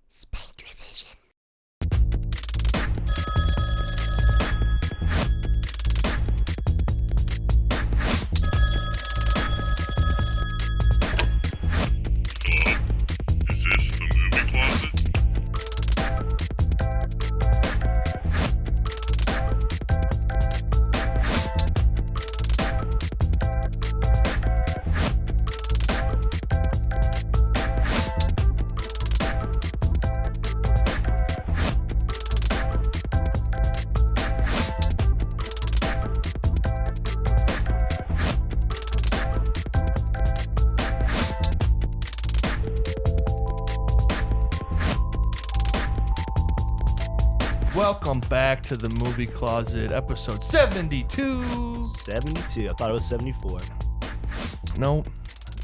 Spank Revision. Is this the movie closet? Welcome back to the Movie Closet, episode 72. 72. I thought it was 74. No,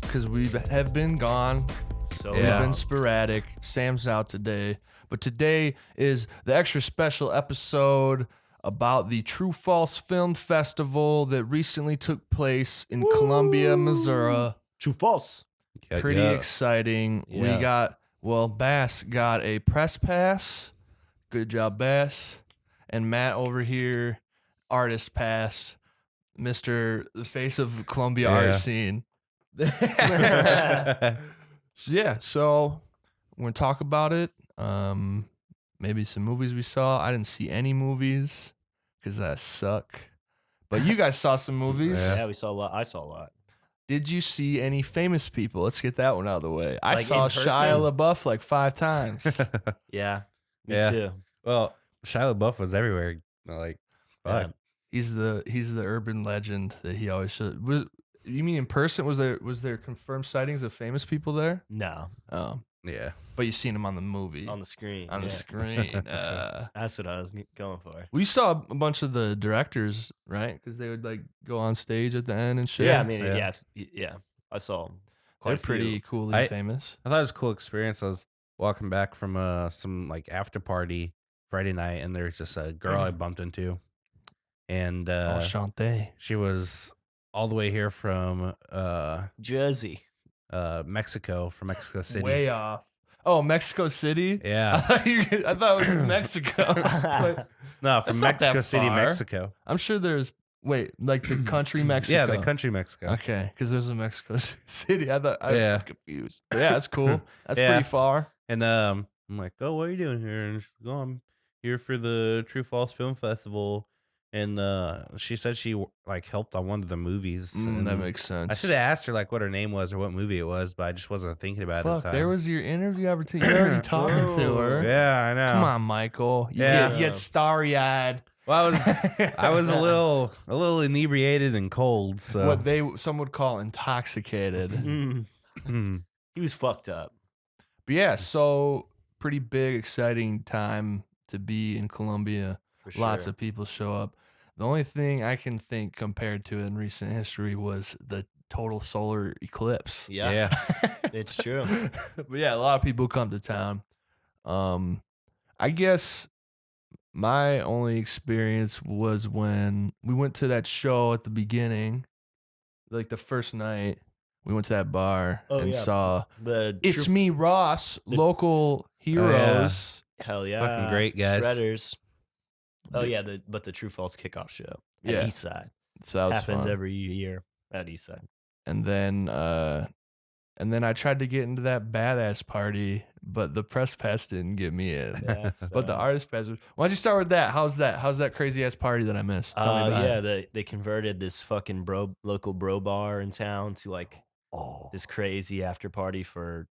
because we have been gone. So We've been sporadic. Sam's out today. But today is the extra special episode about the True False Film Festival that recently took place in Columbia, Missouri. True false. Pretty exciting. Yeah. Bass got a press pass. Good job, Bass. And Matt over here, artist pass. Mr. the face of Columbia art scene. So we're going to talk about it. Maybe some movies we saw. I didn't see any movies because I suck. But you guys saw some movies. Yeah, we saw a lot. I saw a lot. Did you see any famous people? Let's get that one out of the way. I Like saw in person? Shia LaBeouf like 5 times. Yeah. Me Yeah. too. Well, Shia LaBeouf was everywhere. Like, fuck. Yeah. He's the urban legend that he always should. You mean in person? Was there confirmed sightings of famous people there? No. Yeah. But you seen him on the movie. On the screen. On the yeah. screen. That's what I was going for. We saw a bunch of the directors, right? Because they would like go on stage at the end and shit. Yeah, I mean, Yeah. yeah. I saw them. They're pretty coolly I- famous. I thought it was a cool experience. I was walking back from some like after party Friday night, and there's just a girl I bumped into, and Enchanté. she was all the way here from Jersey. Mexico, from Mexico City. Way off. Oh, Mexico City? I Yeah. thought it was Mexico. Like, No, from That's not that Mexico City, far. Mexico. I'm sure there's like the country Mexico. Yeah, the country Mexico. Okay, because there's a Mexico City. I thought I Yeah. was confused. But yeah, that's cool. That's Yeah. pretty far. And I'm like, oh, what are you doing here? And she's like, oh, I'm here for the True False Film Festival. And she said she like helped on one of the movies. That and makes sense. I should have asked her like what her name was or what movie it was, but I just wasn't thinking about it at Fuck, the time. there was your interview opportunity. You're already talking to her. Yeah, I know. Come on, Michael. You Yeah. get starry-eyed. Well, I was a little inebriated and cold, so What some would call intoxicated. Mm. He was fucked up. But yeah, so pretty big, exciting time to be in Columbia. For Lots sure. of people show up. The only thing I can think compared to in recent history was the total solar eclipse. Yeah. yeah. It's true. But yeah, a lot of people come to town. I guess my only experience was when we went to that show at the beginning, like the first night. We went to that bar Oh, and yeah. saw The It's Me, Ross, local heroes. Hell yeah. Fucking great, guys. Shredders. Oh yeah, but the True False kickoff show at Yeah. Eastside So that was happens fun. every year at Eastside. And then I tried to get into that badass party, but the press pass didn't get me in. Yeah, But the artist pass was. Why don't you start with that? How's that crazy ass party that I missed? Tell me about yeah, it. they converted this fucking local bro bar in town to like this crazy after party for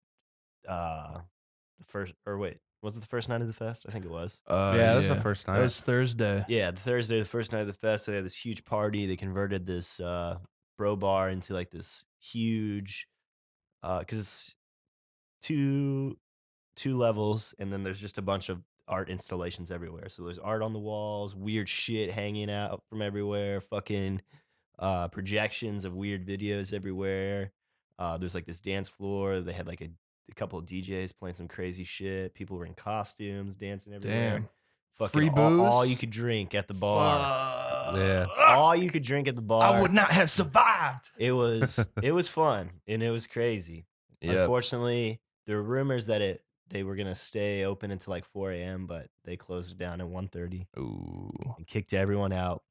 the first, or wait, was it the first night of the fest? I think it was. Yeah, that was the first It time. was Thursday. Yeah, the first night of the fest, they had this huge party. They converted this bro bar into like this huge, because it's two levels, and then there's just a bunch of art installations everywhere. So there's art on the walls, weird shit hanging out from everywhere, fucking projections of weird videos everywhere. There's like this dance floor. They had like a couple of DJs playing some crazy shit. People were in costumes, dancing everywhere. Damn. Fucking Free all booze? you could drink at the bar. Yeah. All you could drink at the bar. I would not have survived. It was fun and it was crazy. Yep. Unfortunately, there were rumors that they were gonna stay open until like 4 a.m., but they closed it down at 1:30 Ooh. and kicked everyone out.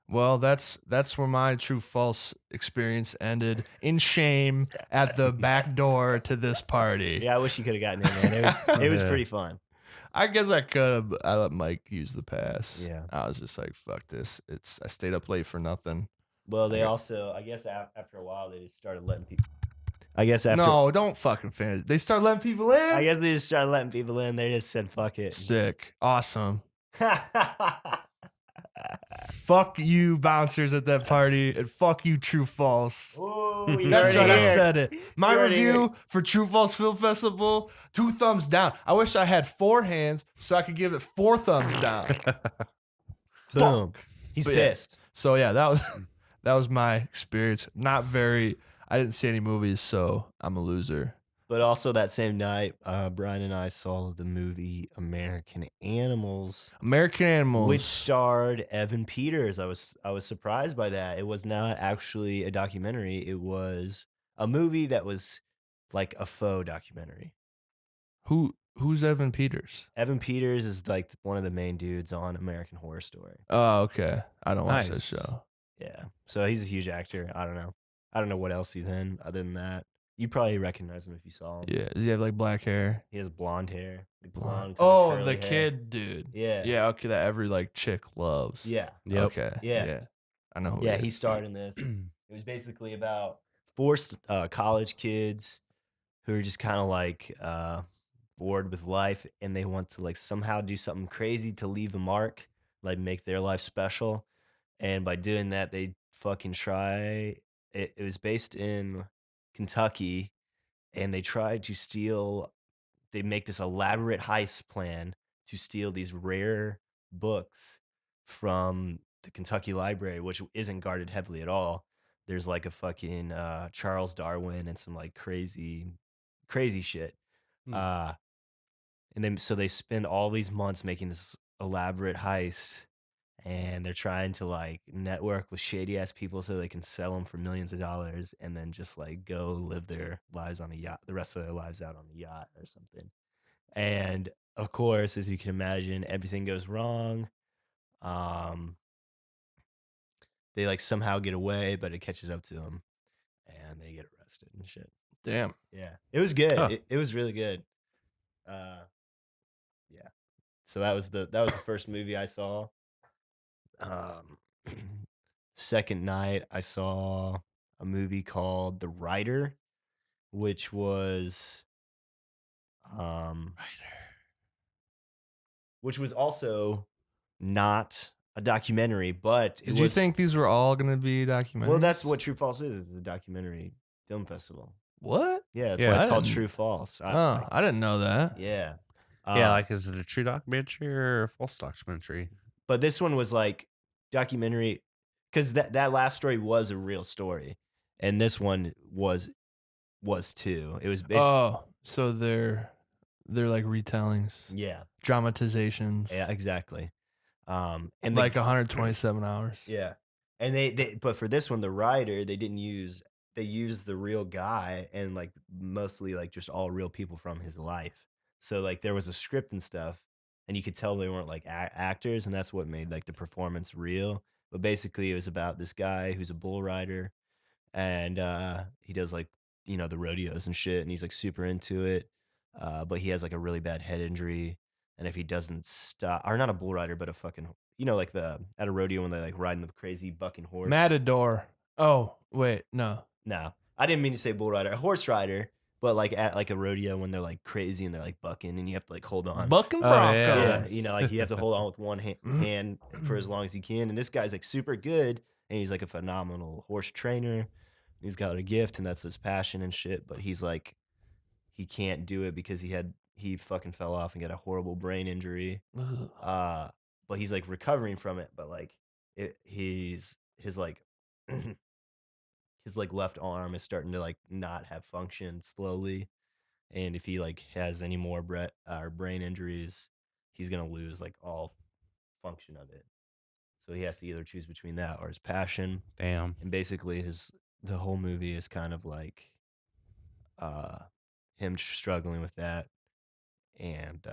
Well, that's where my true false experience ended in shame at the back door to this party. Yeah, I wish you could have gotten in, man. It was pretty fun. I guess I could have. I let Mike use the pass. Yeah. I was just like, fuck this. I stayed up late for nothing. Well, they Okay. also, I guess, after a while, they just started letting people. I guess after. No, don't fucking finish. They start letting people in. I guess they just started letting people in. They just said, "Fuck it." Sick. Awesome. Fuck you, bouncers at that party, and fuck you, True False. Ooh, you That's already right. I heard. said it. My You already review for True False Film Festival: 2 thumbs down. I wish I had 4 hands so I could give it 4 thumbs down. Boom. He's But yeah. pissed. So yeah, that was my experience. Not very. I didn't see any movies, so I'm a loser. But also that same night, Brian and I saw the movie American Animals, American Animals. which starred Evan Peters. I was surprised by that. It was not actually a documentary. It was a movie that was like a faux documentary. Who's Evan Peters? Evan Peters is like one of the main dudes on American Horror Story. Oh, okay. I don't watch that Nice. show. Yeah. So he's a huge actor. I don't know what else he's in other than that. You probably recognize him if you saw him. Yeah. Does he have like black hair? He has blonde hair. Like blonde, kinda Oh, curly the hair. kid dude. Yeah. Yeah. Okay. That every like chick loves. Yeah. Yep. Okay. Yeah. I know. Who Yeah, he he is. starred in this. It was basically about 4 college kids who are just kind of like bored with life, and they want to like somehow do something crazy to leave a mark, like make their life special. And by doing that, they fucking try. It was based in Kentucky, and they tried to steal. They make this elaborate heist plan to steal these rare books from the Kentucky Library, which isn't guarded heavily at all. There's like a fucking Charles Darwin and some like crazy shit. Hmm. And then so they spend all these months making this elaborate heist, and they're trying to like network with shady ass people so they can sell them for millions of dollars, and then just like go live their lives on a yacht, the rest of their lives out on a yacht or something. And of course, as you can imagine, everything goes wrong. They like somehow get away, but it catches up to them, and they get arrested and shit. Damn. Yeah, it was good. Huh. It was really good. Yeah. So that was the first movie I saw. Second night, I saw a movie called The Writer, which was which was also not a documentary, but it Did was. you think these were all gonna be documentaries? Well, that's what True False is a documentary film festival. What? Yeah, that's Yeah, why it's I called didn't- True False. Oh, I didn't know that. Yeah. Yeah, like is it a true documentary or a false documentary? But this one was like documentary because that last story was a real story, and this one was too. It was basically Oh, so they're like retellings, yeah, dramatizations. yeah, exactly. And like 127 hours. yeah, and they but for this one, the writer they used the real guy and like mostly like just all real people from his life. So like there was a script and stuff, and you could tell they weren't like actors, and that's what made like the performance real. But basically, it was about this guy who's a bull rider, and he does like the rodeos and shit, and he's like super into it. But he has like a really bad head injury, and if he doesn't stop, or not a bull rider, but a fucking like the at a rodeo when they like riding the crazy bucking horse. Matador. Oh, wait, no. No, I didn't mean to say bull rider, a horse rider, but like at like a rodeo when they're like crazy and they're like bucking, and you have to like hold on. Buck and Oh, Bronco. yeah. Yeah, like you have to hold on with one hand for as long as you can. And this guy's like super good, and he's like a phenomenal horse trainer. He's got a gift, and that's his passion and shit. But he's like, he can't do it because he fucking fell off and got a horrible brain injury. Ugh. But he's like recovering from it. But like, his like his like left arm is starting to like not have function slowly. And if he like has any more brain injuries, he's gonna lose like all function of it. So he has to either choose between that or his passion. Damn. And basically, the whole movie is kind of like him struggling with that. and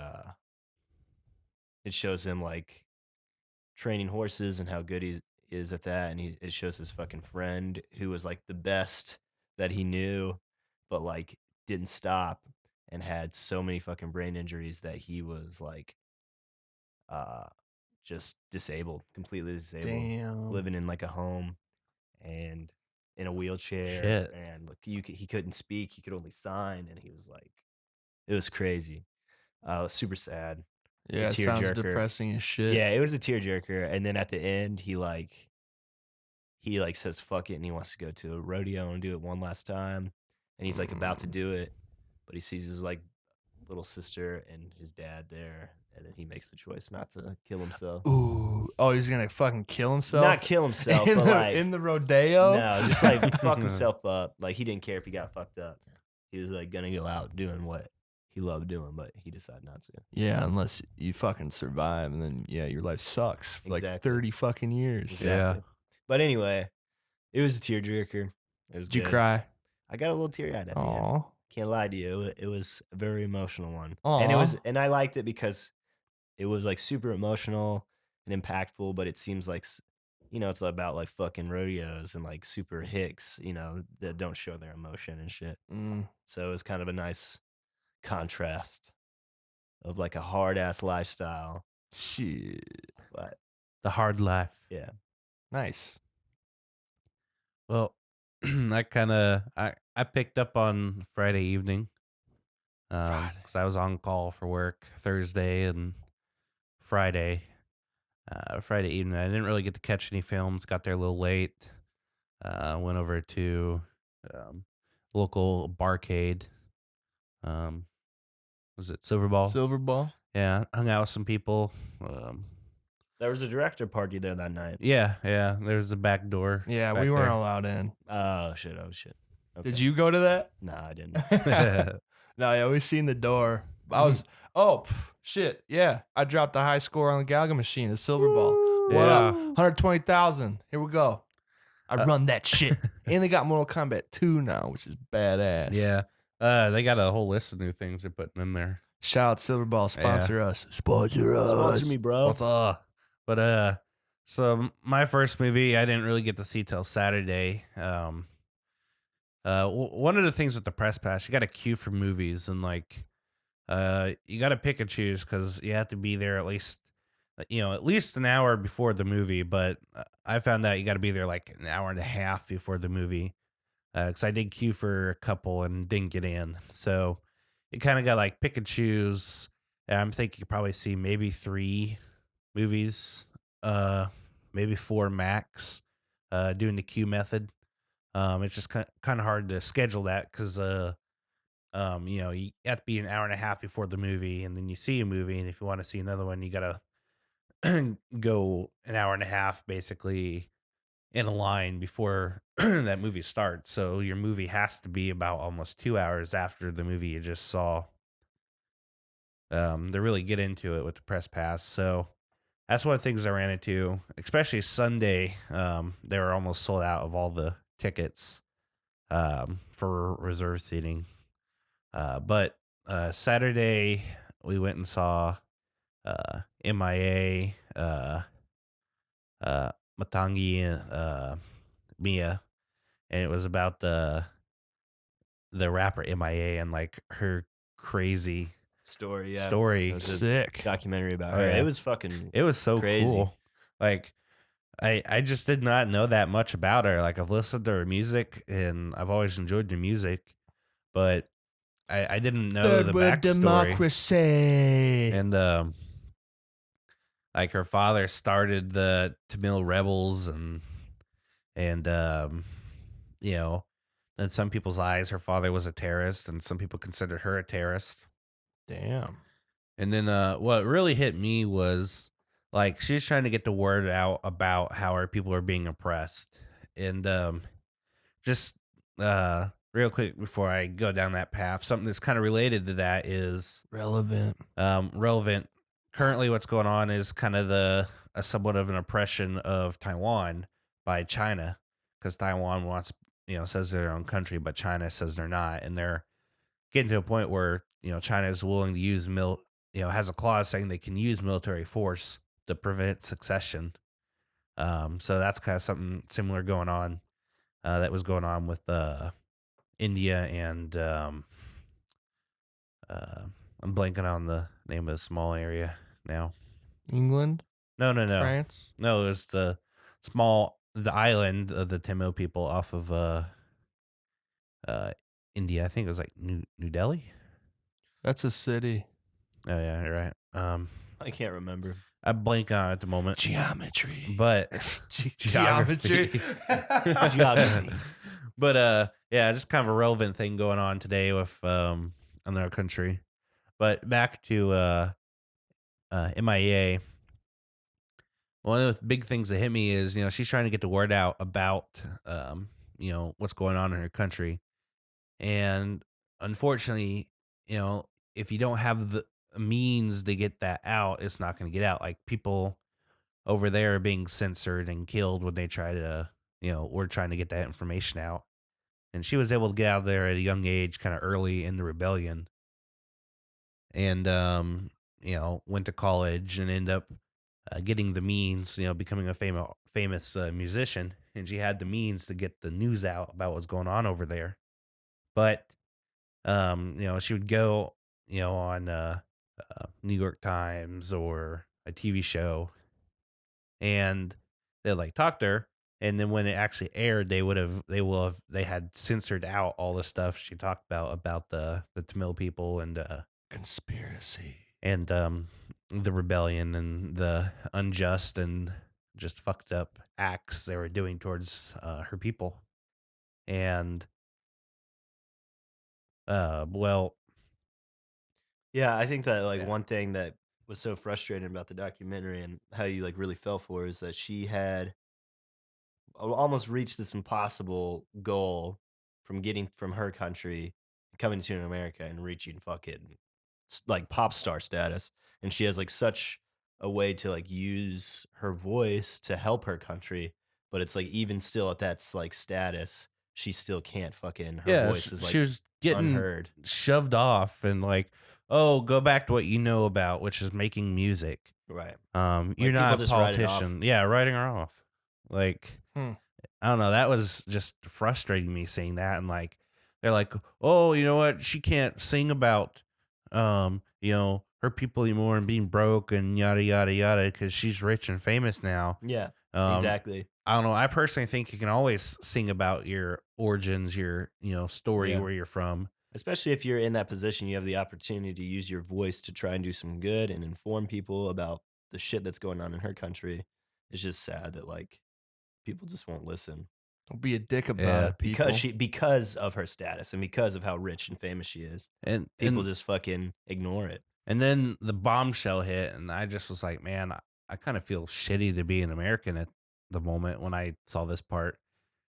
it shows him like training horses and how good he is at that, and it shows his fucking friend who was like the best that he knew, but like didn't stop and had so many fucking brain injuries that he was like uh just disabled, completely disabled, Damn. living in like a home and in a wheelchair. Shit. And look, he couldn't speak, he could only sign, and he was like, it was crazy. Super sad. Yeah, it sounds depressing as shit. Yeah, it was a tearjerker. And then at the end, he says fuck it, and he wants to go to a rodeo and do it one last time. And he's like about to do it, but he sees his like little sister and his dad there, and then he makes the choice not to kill himself. Ooh. Oh, he's gonna fucking kill himself? Not kill himself, but like in the rodeo? no, just like fuck himself up. Like he didn't care if he got fucked up. He was like gonna go out doing what he loved doing, but he decided not to. Yeah, unless you fucking survive, and then yeah, your life sucks for like Exactly. 30 fucking years. Exactly. Yeah. But anyway, it was a tearjerker. It was Did you good. cry? I got a little teary eyed at the end. Aw. Can't lie to you. It was a very emotional one. Aw. And I liked it because it was like super emotional and impactful, but it seems like it's about like fucking rodeos and like super hicks, that don't show their emotion and shit. Mm. So it was kind of a nice contrast of like a hard ass lifestyle. Shit. But The hard life. yeah. Nice. Well, I picked up on Friday evening. Friday. Because I was on call for work Thursday and Friday. Friday evening, I didn't really get to catch any films. Got there a little late. Went over to local barcade. Was it Silverball? Silverball? Yeah, hung out with some people. There was a director party there that night. Yeah. There's a back door. Yeah, back we weren't there. allowed in. Oh shit. Okay. Did you go to that? No, I didn't. No, yeah, we seen the door. I was, shit. Yeah, I dropped a high score on the Galaga machine, the silver ball. What Yeah. up? 120,000. Here we go. I run that shit. And they got Mortal Kombat 2 now, which is badass. Yeah. They got a whole list of new things they're putting in there. Shout out Silverball, sponsor us. Sponsor us. Sponsor me, bro. What's up? But so my first movie I didn't really get to see till Saturday. One of the things with the press pass, you got to queue for movies, and like, you got to pick and choose because you have to be there at least an hour before the movie. But I found out you got to be there like an hour and a half before the movie. Because I did queue for a couple and didn't get in, so you kind of got like pick and choose. And I'm thinking you probably see maybe 3 movies, maybe 4 max, doing the queue method. It's just kind of hard to schedule that because you have to be an hour and a half before the movie, and then you see a movie, and if you want to see another one, you gotta go an hour and a half basically in a line before that movie starts. So your movie has to be about almost 2 hours after the movie you just saw. They really get into it with the press pass. So that's one of the things I ran into, especially Sunday. They were almost sold out of all the tickets for reserve seating. But Saturday we went and saw M.I.A, Matangi, M.I.A, and it was about the rapper M.I.A and like her crazy Story. Yeah. story. It was a Sick. documentary about Oh, her. yeah. It was fucking. It was so Crazy. cool. Like, I just did not know that much about her. Like, I've listened to her music and I've always enjoyed the music, but I didn't know the Third backstory. democracy. And like her father started the Tamil rebels, and in some people's eyes, her father was a terrorist, and some people considered her a terrorist. Damn. And then what really hit me was like she's trying to get the word out about how our people are being oppressed. And just real quick before I go down that path, something that's kind of related to that is Relevant. relevant. Currently, what's going on is kind of a somewhat of an oppression of Taiwan by China, because Taiwan wants, says they're their own country, but China says they're not, and they're getting to a point where China is willing to use has a clause saying they can use military force to prevent secession. So that's kind of something similar going on. That was going on with India and I'm blanking on the name of the small area now. England, No. France. No, it was the island of the Tamil people off of uh India. I think it was like New Delhi. That's a city. Oh yeah, you're right. I can't remember. I blank on it at the moment. Geometry. But Geometry. Geography. But yeah, just kind of a relevant thing going on today with another country. But back to M.I.A. One of the big things that hit me is, she's trying to get the word out about what's going on in her country. And unfortunately, if you don't have the means to get that out, it's not going to get out. Like people over there are being censored and killed when they try to, we're trying to get that information out. And she was able to get out there at a young age, kind of early in the rebellion. And, went to college and ended up getting the means, becoming a famous musician. And she had the means to get the news out about what's going on over there. But, she would go, on New York Times or a TV show, and they like talk to her. And then when it actually aired, they had censored out all the stuff she talked about the Tamil people and Conspiracy. and the rebellion and the unjust and just fucked up acts they were doing towards her people. And well, Yeah, I think that Yeah. one thing that was so frustrating about the documentary and how you really fell for is that she had almost reached this impossible goal from getting from her country, coming to America and reaching fucking pop star status. And she has such a way to use her voice to help her country, but it's even still at that status, she still can't fucking her yeah, voice is she was getting unheard. shoved off and like, oh, go back to what you know about, which is making music. Right. You're people not a just write it off. politician. Yeah, writing her off. Like, I don't know. That was just frustrating me seeing that. And they're like, oh, you know what? She can't sing about, her people anymore and being broke and yada, yada, yada, because she's rich and famous now. Yeah, Um, exactly. I don't know. I personally think you can always sing about your origins, your, story, Yeah. where you're from. Especially if you're in that position, you have the opportunity to use your voice to try and do some good and inform people about the shit that's going on in her country. It's just sad that people just won't listen Don't be a dick about Yeah. it, people. because of her status and because of how rich and famous she is. And People and, just fucking ignore it. and then the bombshell hit, and I just was like, man, I kind of feel shitty to be an American at the moment when I saw this part.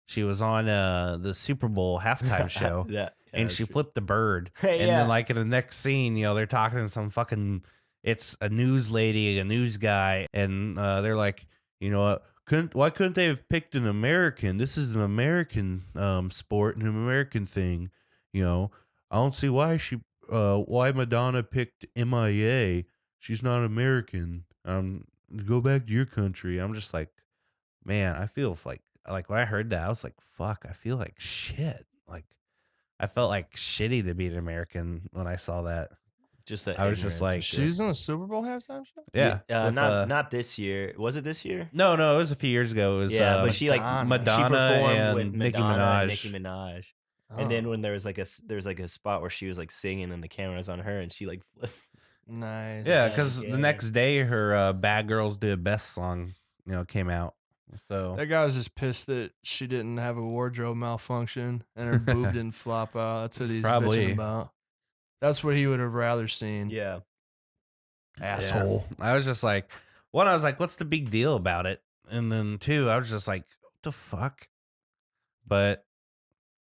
She was on the Super Bowl halftime show, Yeah, and that's she true. flipped the bird. Hey, And yeah. then, in the next scene, they're talking to some fucking, it's a news lady, a news guy, and they're like, you know what? Why couldn't they have picked an American? This is an American sport and an American thing. I don't see why Madonna picked M.I.A. She's not American. Go back to your country. I'm just like, man, I feel like when I heard that, I was like, fuck, I feel like shit. Like I felt like shitty to be an American when I saw that. Just that I was just ignorance and like, shit. She was on a Super Bowl halftime show? Yeah. with, not this year. Was it this year? No, it was a few years ago. It was Yeah, but she Madonna she performed and with Nicki Madonna Minaj. and Nicki Minaj. And then when there was there's a spot where she was singing and the camera was on her and she flipped. Nice. Yeah, Yeah, because the yeah. next day her Bad Girls Do It Best song, came out. So That guy was just pissed that she didn't have a wardrobe malfunction and her boob didn't flop out. That's what he's Probably. bitching about. That's what he would have rather seen. Yeah. Asshole. Yeah. I was just like, one, I was like, what's the big deal about it? And then two, I was just like, what the fuck? But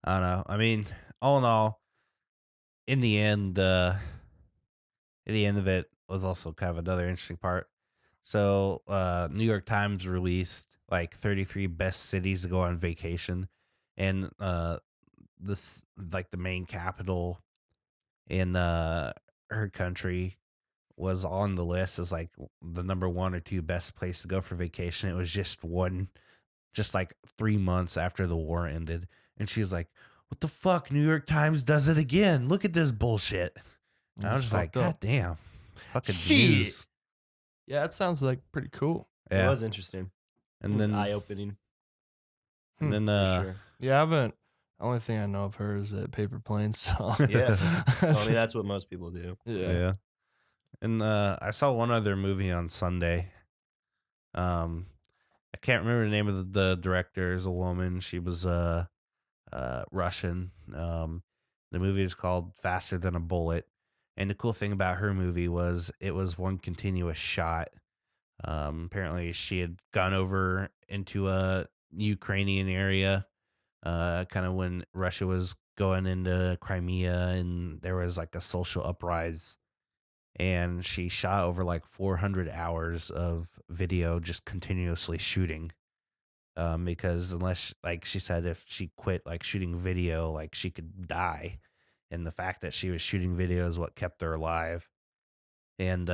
I don't know. I mean, all in all, in the end of it was also kind of another interesting part. So, New York Times released 33 best cities to go on vacation, and this the main capital in her country was on the list as like the number 1 or 2 best place to go for vacation. It was just like 3 months after the war ended, and she's like, "What the fuck? New York Times does it again. Look at this bullshit." And I was It's just like, fucked up. "God damn, fucking Shit. news." Yeah, that sounds like pretty cool. It Yeah, was interesting. It and was then eye-opening and then for sure. Yeah, I haven't. Only thing I know of her is that Paper Plane song. Yeah. Well, I mean, that's what most people do. yeah. And I saw one other movie on Sunday. I can't remember the name of the director. Is a woman. She was Russian. The movie is called Faster Than a Bullet. And the cool thing about her movie was it was one continuous shot. Apparently, she had gone over into a Ukrainian area, kind of when Russia was going into Crimea, and there was like a social uprise. And she shot over like 400 hours of video, just continuously shooting. Because unless, like she said, if she quit like shooting video, like she could die. And the fact that she was shooting video is what kept her alive. And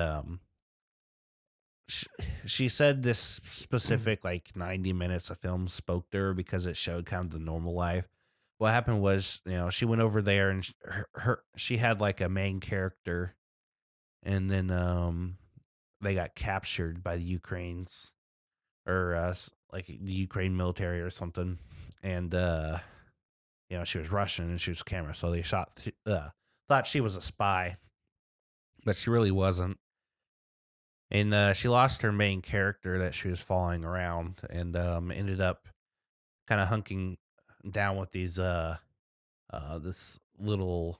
she said this specific like 90 minutes of film spoke to her because it showed kind of the normal life. What happened was, she went over there and she had like a main character, and then they got captured by the Ukrainians, or like the Ukraine military or something. And she was Russian and she was camera, so they thought she was a spy, but she really wasn't. And she lost her main character that she was following around, and ended up kind of hunking down with these this little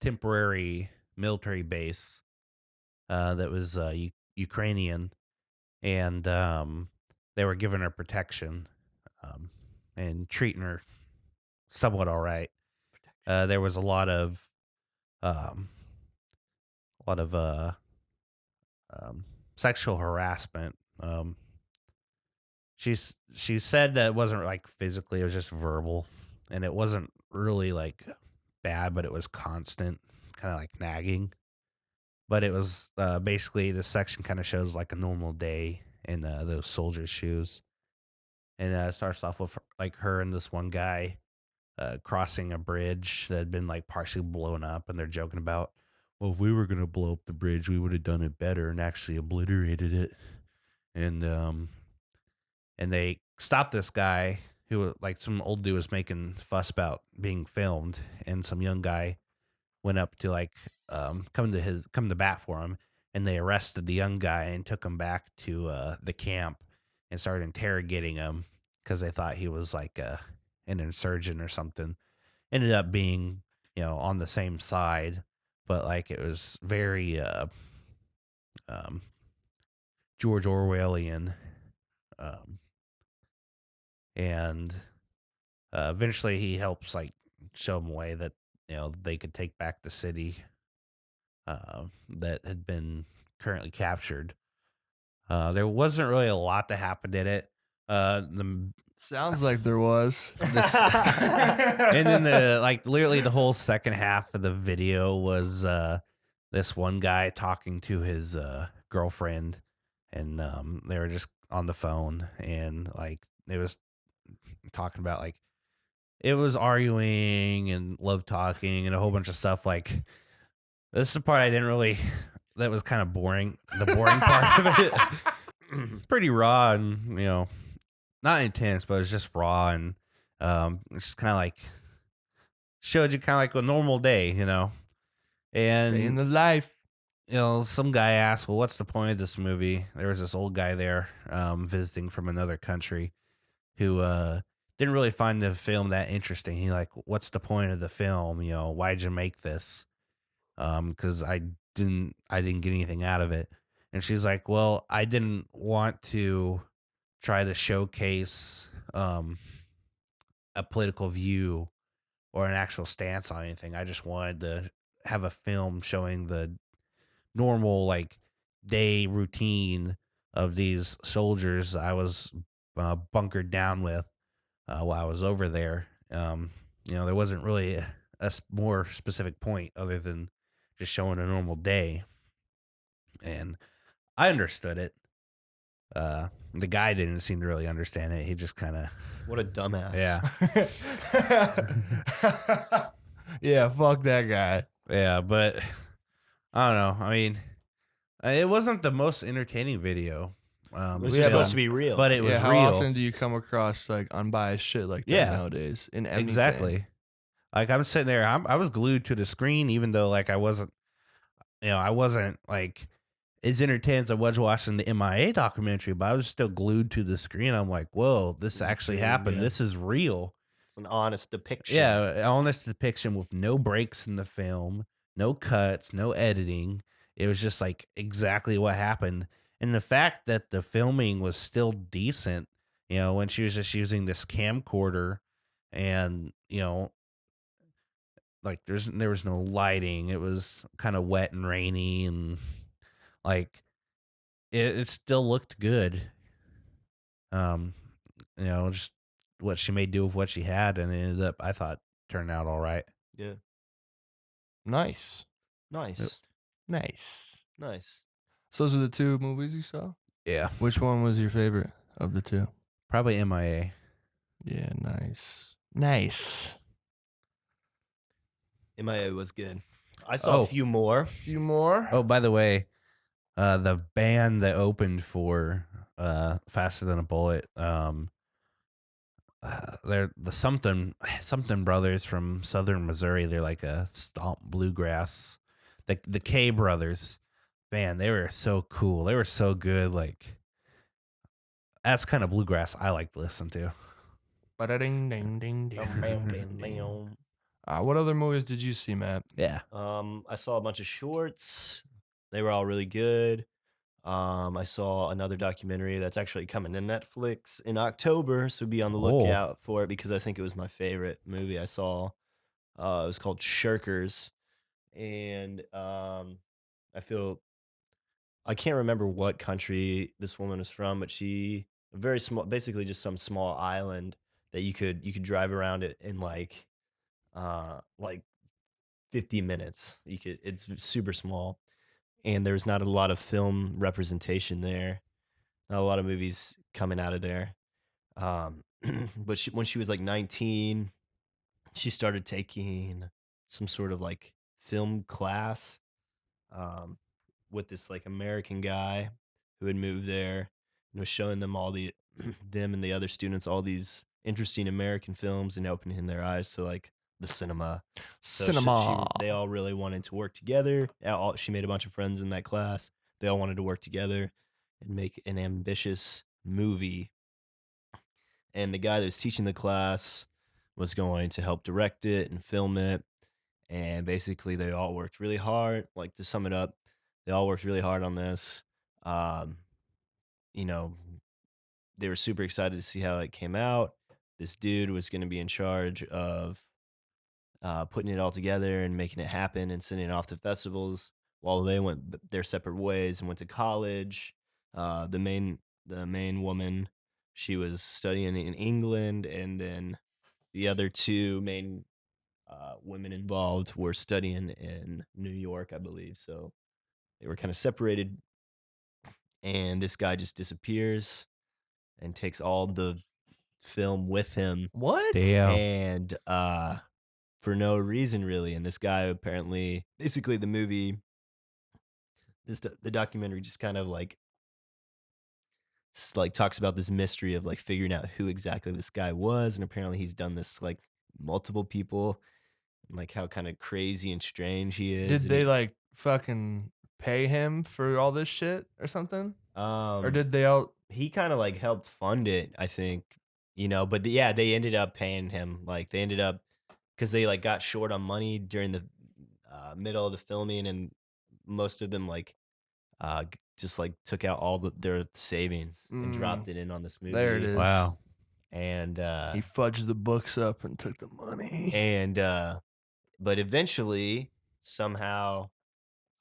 temporary military base that was Ukrainian, and they were giving her protection, and treating her somewhat all right. There was a lot of um, sexual harassment. She said that it wasn't like physically; it was just verbal, and it wasn't really like bad, but it was constant, kind of like nagging. But it was basically, this section kind of shows like a normal day in those soldiers' shoes, and it starts off with like her and this one guy crossing a bridge that had been like partially blown up, and they're joking about, well, if we were gonna blow up the bridge, we would have done it better and actually obliterated it. And they stopped this guy who, like, some old dude was making fuss about being filmed, and some young guy went up to like come to bat for him, and they arrested the young guy and took him back to the camp and started interrogating him because they thought he was like an insurgent or something. Ended up being, on the same side, but like it was very George Orwellian. And eventually he helps like show them a way that they could take back the city that had been currently captured. There wasn't really a lot that happened in it. Sounds like there was. And then literally the whole second half of the video was this one guy talking to his girlfriend, and they were just on the phone, and like it was talking about like it was arguing and love talking and a whole bunch of stuff. Like, this is the part I didn't really, that was kind of boring. The boring part of it. Pretty raw and, not intense, but it's just raw, and it's kind of like showed you kind of like a normal day, And Day in the life. some guy asked, well, what's the point of this movie? There was this old guy there visiting from another country who didn't really find the film that interesting. He like, what's the point of the film? Why'd you make this? Because I didn't get anything out of it. And she's like, well, I didn't want to try to showcase a political view or an actual stance on anything. I just wanted to have a film showing the normal like day routine of these soldiers I was bunkered down with while I was over there. There wasn't really more specific point other than just showing a normal day. And I understood it. The guy didn't seem to really understand it. He just kind of, What a dumbass. yeah, Yeah, fuck that guy. yeah. But I don't know. I mean, it wasn't the most entertaining video. It's Yeah, supposed but- to be real. but it was How real. often do you come across like unbiased shit like that Yeah. nowadays in anything? Exactly. Like I'm sitting there, I was glued to the screen, even though like I wasn't like as entertained as I was watching the M.I.A. documentary, but I was still glued to the screen. I'm like, whoa, this actually happened. Yeah. This is real. It's an honest depiction. Yeah, honest depiction with no breaks in the film, no cuts, no editing. It was just like exactly what happened. And the fact that the filming was still decent, when she was just using this camcorder and, like there was no lighting. It was kind of wet and rainy and like it still looked good. Um, just what she made do with what she had, and it ended up, I thought, turned out all right. Yeah. Nice. Nice. Nice. Nice. So those are the two movies you saw? Yeah, Which one was your favorite of the two? probably M.I.A. Yeah, nice. Nice. M.I.A. was good. I saw Oh. a few more. Few more? Oh, by the way, the band that opened for Faster Than a Bullet, they're the something brothers from Southern Missouri. They're like a stomp bluegrass. The K brothers, man, they were so cool. They were so good. Like that's kind of bluegrass I like to listen to. Ba-da-ding, ding, ding, ding, ding, ding. What other movies did you see, Matt? Yeah. I saw a bunch of shorts. They were all really good. I saw another documentary that's actually coming to Netflix in October, so be on the Oh. lookout for it because I think it was my favorite movie I saw. It was called Shirkers, and I can't remember what country this woman is from, but she very small, basically just some small island that you could drive around it in like 50 minutes. It's super small, and there's not a lot of film representation there. Not a lot of movies coming out of there. But when she was like 19, she started taking some sort of like film class um, with this like American guy who had moved there and was showing them all the them and the other students all these interesting American films and opening their eyes to like the cinema. So Cinema. they all really wanted to work together. She made a bunch of friends in that class. They all wanted to work together and make an ambitious movie. And the guy that was teaching the class was going to help direct it and film it. And basically, they all worked really hard. Like to sum it up, they all worked really hard on this. Um, you know, they were super excited to see how it came out. This dude was going to be in charge of putting it all together and making it happen and sending it off to festivals while they went their separate ways and went to college. The main woman, she was studying in England, and then the other two main women involved were studying in New York, I believe. So they were kind of separated, and this guy just disappears and takes all the film with him. What? Damn. And for no reason really. And this guy apparently, basically, the movie, the documentary just kind of like talks about this mystery of like figuring out who exactly this guy was, and apparently he's done this like multiple people, and like how kind of crazy and strange he is. Did and they like fucking pay him for all this shit or something? or Or did they all? he kind of like helped fund it, I think, but yeah, they ended up paying him. Like they ended up, because they like got short on money during the middle of the filming, and most of them like just like took out all their savings and dropped it in on this movie. There it is. Wow. And He fudged the books up and took the money. and but eventually, somehow,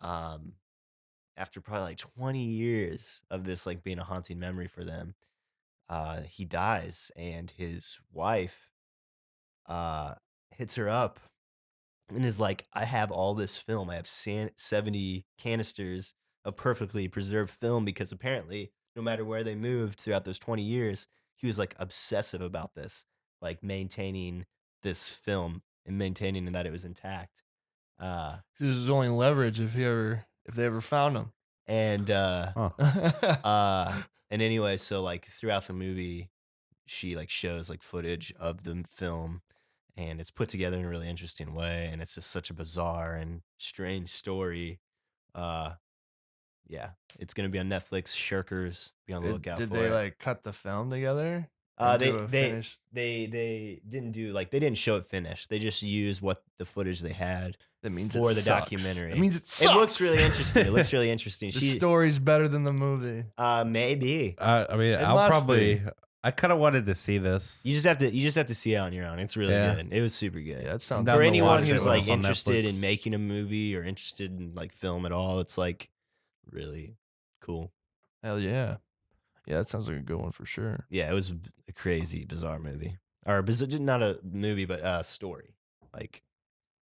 after probably like 20 years of this like being a haunting memory for them, he dies, and his wife hits her up and is like, I have all this film. I have 70 canisters of perfectly preserved film because apparently, no matter where they moved throughout those 20 years, he was like obsessive about this, like maintaining this film and maintaining that it was intact. This is only leverage if they ever found him. And Huh. and anyway, so like throughout the movie, she like shows like footage of the film, and it's put together in a really interesting way, and it's just such a bizarre and strange story. Uh, yeah, it's gonna be on Netflix. Shirkers, be on the lookout Did for they it. like cut the film together? They do a they finished- they didn't do like they didn't show it finished. They just used what the footage they had That means for it the sucks. documentary. It means it It sucks. looks really interesting. It looks really interesting. The story's better than the movie. Maybe I mean, It I'll must probably. be. I kind of wanted to see this. you just have to see it on your own. It's really Yeah. good. It was super good. Yeah, that sounds Down For to anyone watch who's it when like it's on interested in Netflix. making a movie or interested in like film at all, it's like really cool. Hell yeah. Yeah, that sounds like a good one for sure. Yeah, it was a crazy, bizarre movie. Or not a movie, but a story. Like,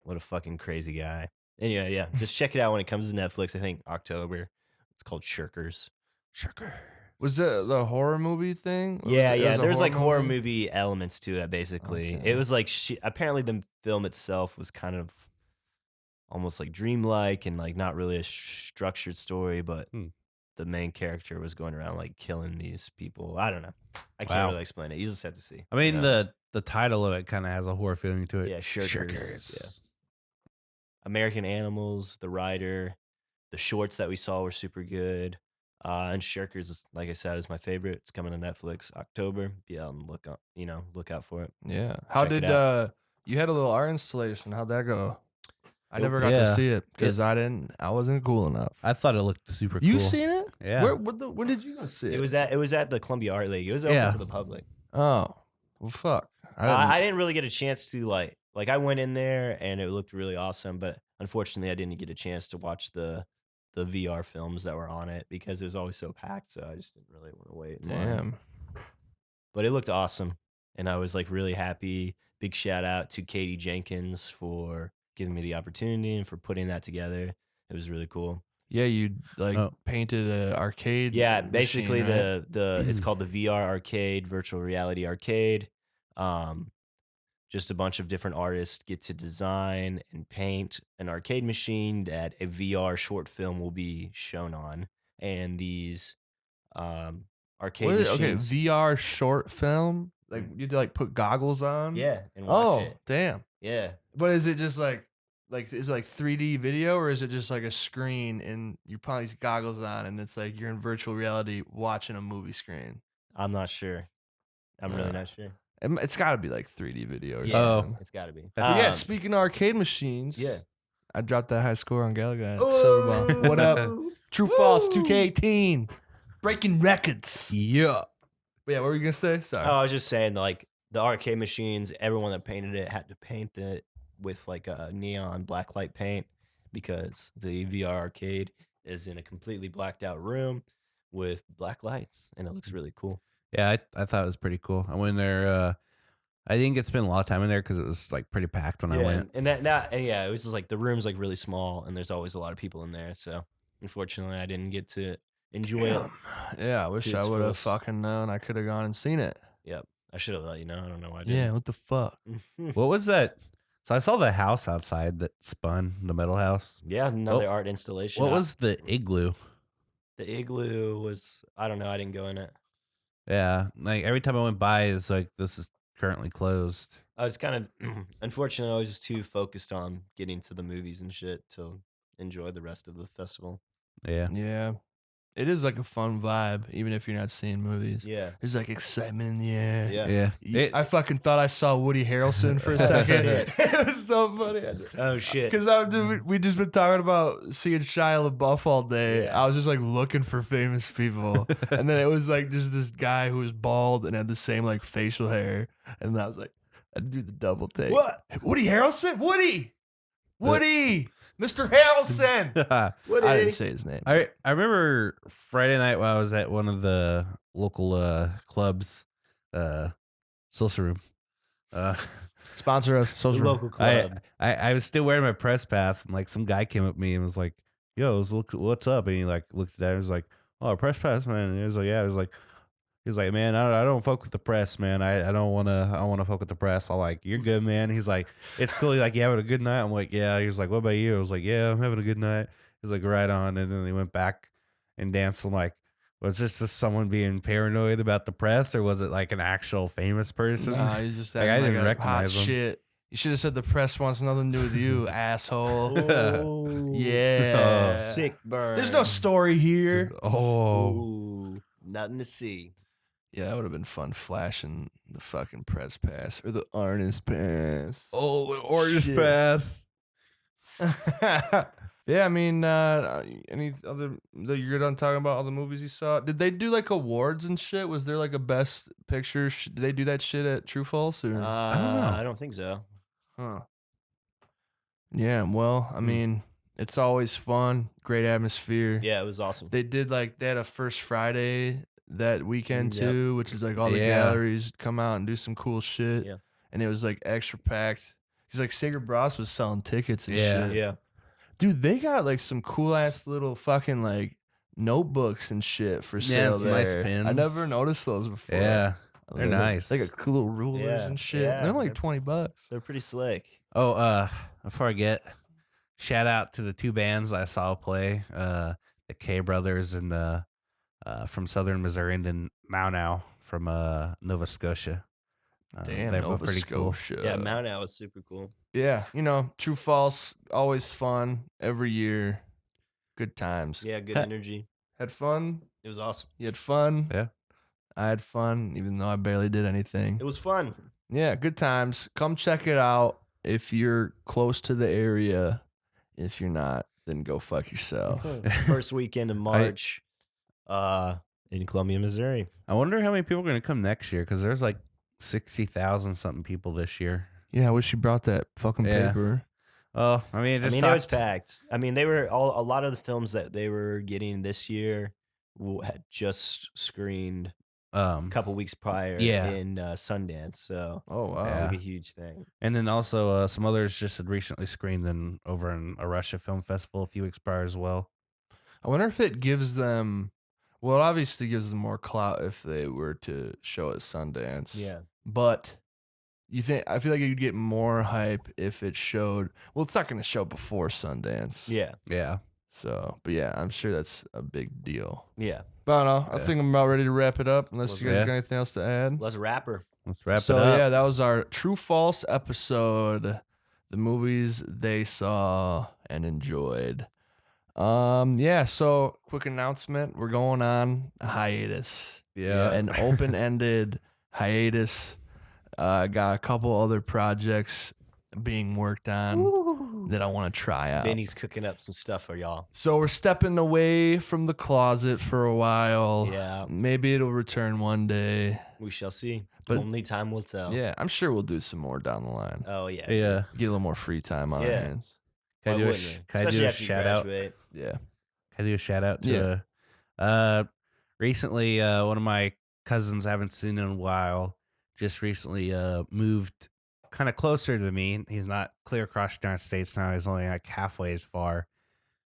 what a fucking crazy guy. Anyway, yeah, just check it out when it comes to Netflix. I think October. It's called Shirkers. Sugar. Was it the horror movie thing? Or Yeah, was it yeah. a There's like horror movie elements to it. Basically, Okay. it was like apparently the film itself was kind of almost like dreamlike and like not really a structured story, but the main character was going around like killing these people. I don't know. I can't Wow. really explain it. You just have to see. I mean, Yeah. the title of it kind of has a horror feeling to it. Yeah, Shirkers. Shirkers. American Animals, The Rider, the shorts that we saw were super good. And Shirkers, like I said, is my favorite. It's coming to Netflix October. Be out and look out for it. Yeah. How Check it did you had a little art installation? How'd that go? I It- never got yeah. to see it because I wasn't cool enough. I thought it looked super You cool. seen it? Yeah. When did you go see it? It was at the Columbia Art League. It was open Yeah. to the public. Oh, well, fuck. I didn't really get a chance to like I went in there and it looked really awesome, but unfortunately I didn't get a chance to watch the VR films that were on it because it was always so packed. So I just didn't really want to wait. in line. Damn. But it looked awesome, and I was like really happy. Big shout out to Katie Jenkins for giving me the opportunity and for putting that together. It was really cool. Yeah, you like Oh. painted an arcade. Yeah, machine, basically right? the it's called the VR arcade, virtual reality arcade. Just a bunch of different artists get to design and paint an arcade machine that a VR short film will be shown on, and these arcade Okay, machines. VR short film. Like you had to like put goggles on. Yeah, and watch Oh, it. damn. Yeah. But is it just like is it like 3D video or is it just like a screen and you put these goggles on and it's like you're in virtual reality watching a movie screen? I'm not sure. I'm really not sure. It's got to be like 3D video or Yeah, something. it's got to be. But yeah, speaking of arcade machines, yeah. I dropped that high score on Gallagher at Silver Ball. What up? True false 2K18. Breaking records. Yeah. But yeah, what were you going to say? Sorry. Oh, I was just saying, like the arcade machines, everyone that painted it had to paint it with like a neon black light paint because the VR arcade is in a completely blacked out room with black lights, and it looks really cool. Yeah, I thought it was pretty cool. I went there. I didn't get to spend a lot of time in there because it was like pretty packed when I went. and yeah, it was just like the room's like really small, and there's always a lot of people in there. So unfortunately, I didn't get to enjoy it. Damn. Yeah, I wish To I its would have fullest. fucking known. I could have gone and seen it. Yep, I should have let you know. I don't know why I Yeah, didn't. what the fuck? What was that? So I saw the house outside that spun, the metal house. Yeah, another What- art installation. What was the igloo? the igloo? Was I don't know. I didn't go in it. Yeah, like every time I went by, it's like this is currently closed. I was kind of unfortunately. I was just too focused on getting to the movies and shit to enjoy the rest of the festival. Yeah, Yeah. It is like a fun vibe, even if you're not seeing movies. Yeah, There's like excitement in the air. yeah. yeah. I fucking thought I saw Woody Harrelson for a second. Shit. It was so funny. Oh shit. Because we just been talking about seeing Shia LaBeouf all day. Yeah. I was just like looking for famous people, and then it was like just this guy who was bald and had the same like facial hair, and I was like, I'd do the double take. What? Woody Harrelson? Woody, Mr. Harrelson. What I is didn't say his name. I remember Friday night while I was at one of the local clubs, Salsa Room. Sponsor us. The Social local club. I was still wearing my press pass, and like some guy came up to me and was like, "Yo, look, what's up?" And he like looked at that. He was like, "Oh, press pass, man." And he was like, "Yeah." He was like, "Man, I don't fuck with the press, man. I don't wanna fuck with the press." I'm like, "You're good, man." He's like, "It's cool." He's like, "You having a good night?" I'm like, "Yeah." He's like, "What about you?" I was like, "Yeah, I'm having a good night." He's like, "Right on." And then he went back and danced. I'm like, was this just someone being paranoid about the press, or was it like an actual famous person? Nah, he's just Like, acting I like didn't a recognize hot him. shit. You should have said the press wants nothing to do with you, asshole. Oh, Yeah. sick burn. There's no story here. Oh, Ooh, nothing to see. Yeah, that would have been fun flashing the fucking press pass or the artist pass. oh, the orange Shit. pass. Yeah, I mean, any other that you're done talking about all the movies you saw? Did they do like awards and shit? Was there like a best picture? Did they do that shit at True False or? don't know. I don't think so. Huh. Yeah, well, I mean, it's always fun, great atmosphere. Yeah, it was awesome. They had a First Friday that weekend Yep. too, which is like all the Yeah. galleries come out and do some cool shit. Yeah. And it was like extra packed. He's like Sager Bros was selling tickets and Yeah. shit. Yeah. Dude, they got like some cool ass little fucking like notebooks and shit for Yeah, sale some there. nice I pens. never noticed those before. Yeah, They they're got- nice. They got cool little rulers Yeah, and shit. yeah, They're like they're- $20. They're pretty slick. Oh, before I get, shout out to the two bands I saw play, the K Brothers and the from Southern Missouri, and then M.I.A from Nova Scotia. Damn, they're Nova both pretty cool. Scotia. Yeah, Mount Out was super cool. Yeah, True False, always fun every year. Good times. Yeah, good energy. Had fun. It was awesome. You had fun. Yeah. I had fun, even though I barely did anything. It was fun. Yeah, good times. Come check it out if you're close to the area. If you're not, then go fuck yourself. First weekend of March, in Columbia, Missouri. I wonder how many people are going to come next year, because there's like 60,000 something people this year. Yeah, I wish you brought that fucking Yeah. paper. Oh, I mean, It was packed. I mean, they were a lot of the films that they were getting this year had just screened a couple weeks prior Yeah. in Sundance. So Oh, wow. it's Yeah. like a huge thing. And then also some others just had recently screened over in a Russia Film Festival a few weeks prior as well. I wonder if it gives them, well, it obviously gives them more clout if they were to show at Sundance. Yeah. But I feel like you'd get more hype if it showed, well, it's not going to show before Sundance. Yeah. Yeah. So, but yeah, I'm sure that's a big deal. Yeah. But I don't know. I Yeah. think I'm about ready to wrap it up unless Let's you guys wrap. got anything else to add. Let's rapper. Let's wrap So it up. yeah, that was our True False episode. The movies they saw and enjoyed. Yeah, so quick announcement. We're going on a hiatus. Yeah. An open-ended hiatus. Got a couple other projects being worked on that I want to try out. Benny's cooking up some stuff for y'all. So we're stepping away from the closet for a while. Yeah. Maybe it'll return one day. We shall see. But- Only time will tell. Yeah, I'm sure we'll do some more down the line. Oh, yeah. Yeah. Get a little more free time on our Yeah. hands. Can I Why do a, wouldn't we? can I do Especially a after you shout out? graduate. Yeah. Can I do a shout out to Yeah. recently one of my cousins I haven't seen in a while just recently moved kind of closer to me. He's not clear across the United States now. He's only like halfway as far.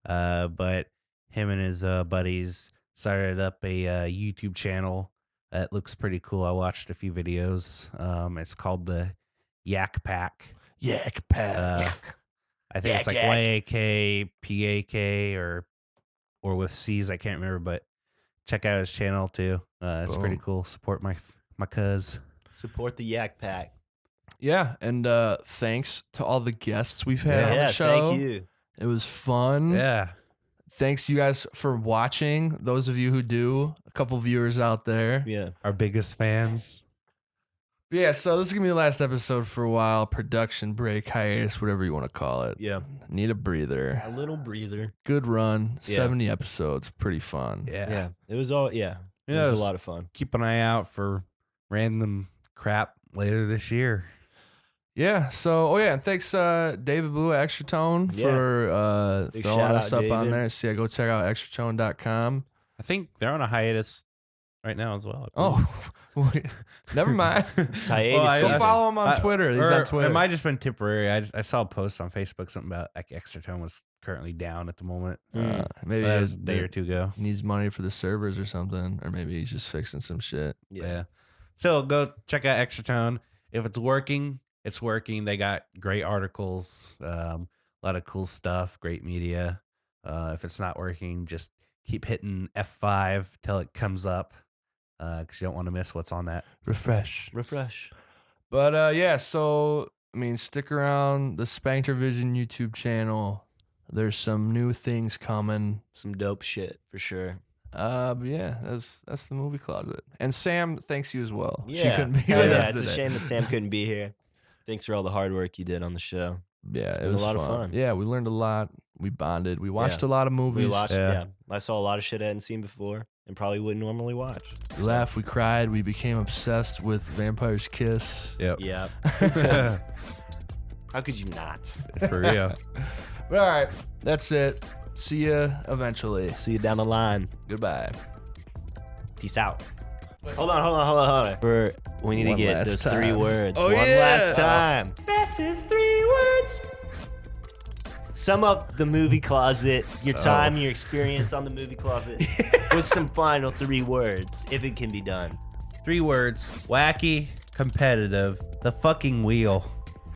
But him and his buddies started up a YouTube channel that looks pretty cool. I watched a few videos. It's called the Yak Pack. Yak Pack. I think it's like Yak. YAKPAK or with C's. I can't remember, but check out his channel too. It's pretty Boom. cool. Support my cuz. Support the Yak Pack. Yeah, and thanks to all the guests we've had on Yeah, the show. thank you. It was fun. Yeah. Thanks you guys for watching. Those of you who do, a couple viewers out there. Yeah. Our biggest fans. Yeah, so this is gonna be the last episode for a while. Production break, hiatus, whatever you want to call it. Yeah. Need a breather. A little breather. Good run. Yeah. 70 episodes. Pretty fun. Yeah. It was all, It Yeah, was it's- a lot of fun. Keep an eye out for random crap later this year. Yeah. So, and thanks, David Blue at Extra Tone Yeah. for Big throwing shout us out, up on David. there. So, yeah, go check out extratone.com. I think they're on a hiatus right now as well. Oh, wait, never mind. It's hiatus Well, Go season. follow him on Twitter. He's on Twitter. It might have just been temporary. I saw a post on Facebook something about like Extratone was currently down at the moment. Maybe That he was a day or two ago. needs money for the servers or something, or maybe he's just fixing some shit. Yeah. So go check out Extratone. If it's working, it's working. They got great articles, a lot of cool stuff, great media. If it's not working, just keep hitting F5 till it comes up, because you don't want to miss what's on that. Refresh. Refresh. Yeah, so I mean, stick around the Spankervision YouTube channel. There's some new things coming. Some dope shit for sure. But yeah, that's the movie closet. And Sam, thanks you as well. She Yeah. couldn't be Hell with yeah. us It's a today. shame that Sam couldn't be here. Thanks for all the hard work you did on the show. Yeah, been it a was lot of fun. Yeah, we learned a lot. We bonded. We watched Yeah. a lot of movies. We watched, Yeah. yeah. I saw a lot of shit I hadn't seen before and probably wouldn't normally watch. We laughed. We cried. We became obsessed with Vampire's Kiss. Yep. Yeah. How could you not? For real. But all right, that's it. See ya eventually. See you down the line. Goodbye. Peace out. Hold on. We need to One get last those 3 time. words. Oh, One yeah. last time. Fastest 3 words. Sum up the movie closet, your time, your experience on the movie closet with some final 3 words, if it can be done. 3 words: wacky, competitive, the fucking wheel.